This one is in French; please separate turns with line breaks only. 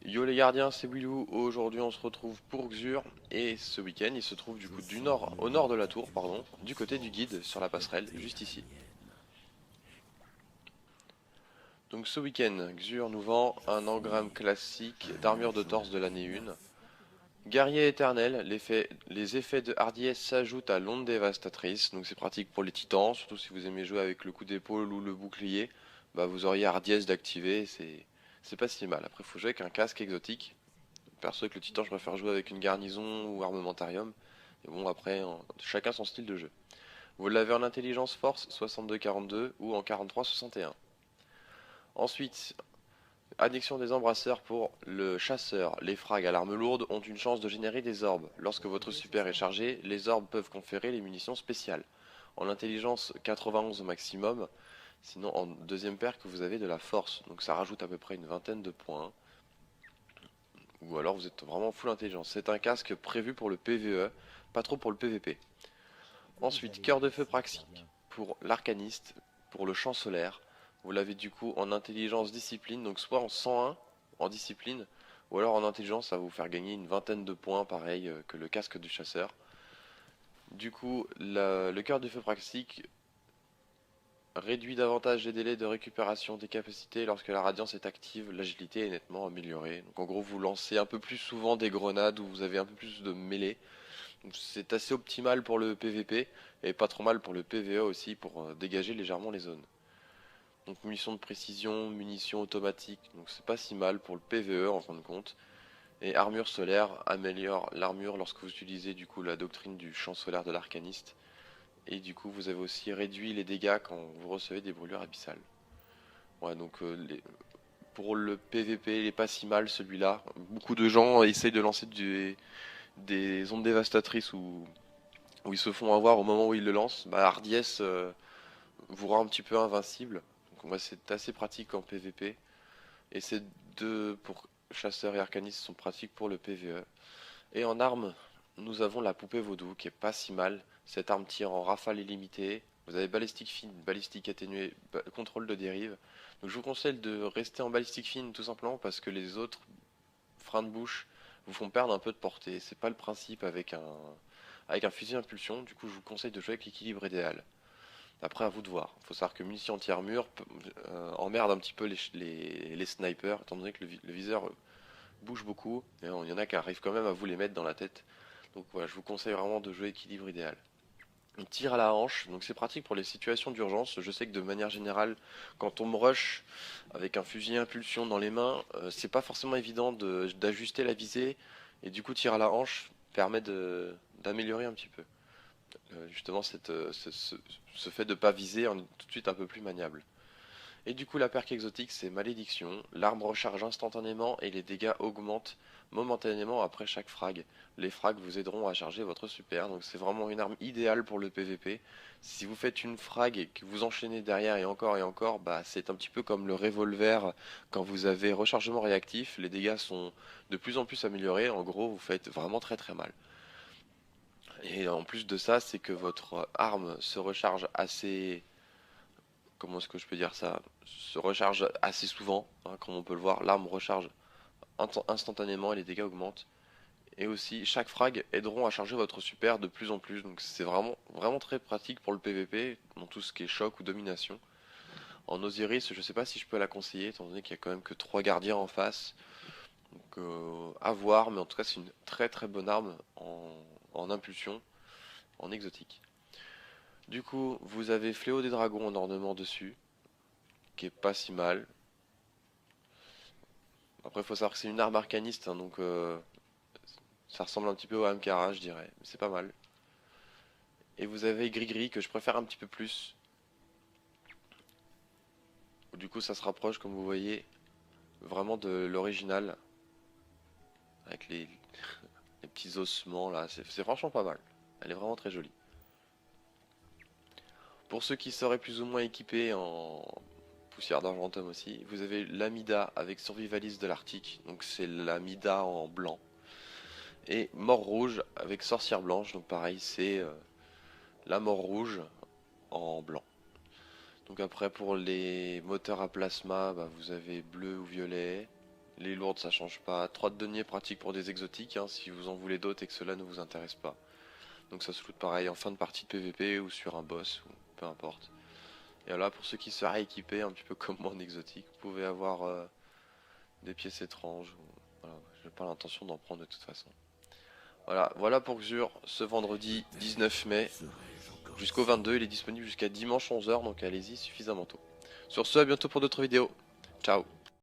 Yo les gardiens, c'est Willou. Aujourd'hui on se retrouve pour Xur et ce week-end il se trouve du coup du nord, au nord de la tour, pardon, du côté du guide sur la passerelle, juste ici. Donc ce week-end, Xur nous vend un engramme classique d'armure de torse de l'année 1. Guerrier éternel, les effets de hardiesse s'ajoutent à l'onde dévastatrice, donc c'est pratique pour les titans, surtout si vous aimez jouer avec le coup d'épaule ou le bouclier, bah vous auriez hardiesse d'activer, c'est pas si mal. Après faut jouer avec un casque exotique. Perso avec le titan je préfère jouer avec une garnison ou armamentarium. Et bon après, chacun son style de jeu. Vous l'avez en intelligence force 62-42 ou en 43-61. Ensuite, addiction des embrasseurs pour le chasseur. Les frags à l'arme lourde ont une chance de générer des orbes. Lorsque votre super est chargé, les orbes peuvent conférer les munitions spéciales. En intelligence 91 au maximum, sinon en deuxième paire que vous avez de la force. Donc ça rajoute à peu près une vingtaine de points. Ou alors vous êtes vraiment full intelligence. C'est un casque prévu pour le PvE, pas trop pour le PvP. Ensuite, cœur de feu praxique pour l'arcaniste, pour le champ solaire. Vous l'avez du coup en intelligence discipline, donc soit en 101 en discipline, ou alors en intelligence, ça va vous faire gagner une vingtaine de points, pareil que le casque du chasseur. Du coup, le cœur de feu praxique réduit davantage les délais de récupération des capacités lorsque la radiance est active, l'agilité est nettement améliorée. Donc en gros, vous lancez un peu plus souvent des grenades où vous avez un peu plus de mêlée. C'est assez optimal pour le PVP et pas trop mal pour le PVE aussi pour dégager légèrement les zones. Donc munitions de précision, munitions automatiques, donc c'est pas si mal pour le PVE en fin de compte. Et armure solaire améliore l'armure lorsque vous utilisez du coup la doctrine du champ solaire de l'arcaniste. Et du coup vous avez aussi réduit les dégâts quand vous recevez des brûlures abyssales. Ouais donc pour le PVP il est pas si mal celui-là. Beaucoup de gens essayent de lancer des ondes dévastatrices où ils se font avoir au moment où ils le lancent, bah Hardiess vous rend un petit peu invincible. Donc moi c'est assez pratique en PvP. Et ces deux pour chasseur et arcaniste sont pratiques pour le PvE. Et en arme, nous avons la poupée vaudou qui est pas si mal. Cette arme tire en rafale illimitée. Vous avez balistique fine, balistique atténuée, contrôle de dérive. Donc je vous conseille de rester en balistique fine tout simplement parce que les autres freins de bouche vous font perdre un peu de portée. C'est pas le principe avec un fusil impulsion. Du coup je vous conseille de jouer avec l'équilibre idéal. Après, à vous de voir. Il faut savoir que munitions anti-armure emmerde un petit peu les snipers, étant donné que le viseur bouge beaucoup, et il y en a qui arrivent quand même à vous les mettre dans la tête. Donc voilà, je vous conseille vraiment de jouer équilibre idéal. On tire à la hanche, donc c'est pratique pour les situations d'urgence. Je sais que de manière générale, quand on me rush avec un fusil impulsion dans les mains, c'est pas forcément évident d'ajuster la visée, et du coup, tir à la hanche permet d'améliorer un petit peu. Justement, ce fait de ne pas viser en est tout de suite un peu plus maniable. Et du coup, la perque exotique, c'est malédiction. L'arme recharge instantanément et les dégâts augmentent momentanément après chaque frag. Les frags vous aideront à charger votre super, donc c'est vraiment une arme idéale pour le PVP. Si vous faites une frag et que vous enchaînez derrière et encore, bah c'est un petit peu comme le revolver quand vous avez rechargement réactif. Les dégâts sont de plus en plus améliorés. En gros, vous faites vraiment très très mal. Et en plus de ça, c'est que votre arme se recharge assez. Comment est-ce que je peux dire ça? Se recharge assez souvent, hein, comme on peut le voir. L'arme recharge instantanément et les dégâts augmentent. Et aussi, chaque frag aideront à charger votre super de plus en plus. Donc c'est vraiment, vraiment très pratique pour le PVP, dans tout ce qui est choc ou domination. En Osiris, je sais pas si je peux la conseiller, étant donné qu'il y a quand même que 3 gardiens en face. Donc à voir, mais en tout cas c'est une très très bonne arme en impulsion, en exotique. Du coup, vous avez Fléau des Dragons en ornement dessus, qui est pas si mal. Après, il faut savoir que c'est une arme arcaniste, hein, donc ça ressemble un petit peu au Hamkara, je dirais. Mais c'est pas mal. Et vous avez Gris-Gris, que je préfère un petit peu plus. Du coup, ça se rapproche, comme vous voyez, vraiment de l'original. Avec les petits ossements, là. C'est franchement pas mal. Elle est vraiment très jolie. Pour ceux qui seraient plus ou moins équipés en poussière d'argentum aussi, vous avez l'Amida avec Survivaliste de l'Arctique. Donc c'est l'Amida en blanc. Et Mort Rouge avec Sorcière Blanche. Donc pareil, c'est la Mort Rouge en blanc. Donc après pour les moteurs à plasma, bah, vous avez bleu ou violet. Les lourdes ça change pas. 3 de deniers pratique pour des exotiques hein, si vous en voulez d'autres et que cela ne vous intéresse pas. Donc ça se loot pareil en fin de partie de PVP ou sur un boss ou peu importe. Et là pour ceux qui seraient équipés un petit peu comme moi en exotique, vous pouvez avoir des pièces étranges. Voilà, j'ai pas l'intention d'en prendre de toute façon. Voilà pour Xur ce vendredi 19 mai jusqu'au 22. Il est disponible jusqu'à dimanche 11 h, donc allez-y suffisamment tôt. Sur ce, à bientôt pour d'autres vidéos. Ciao.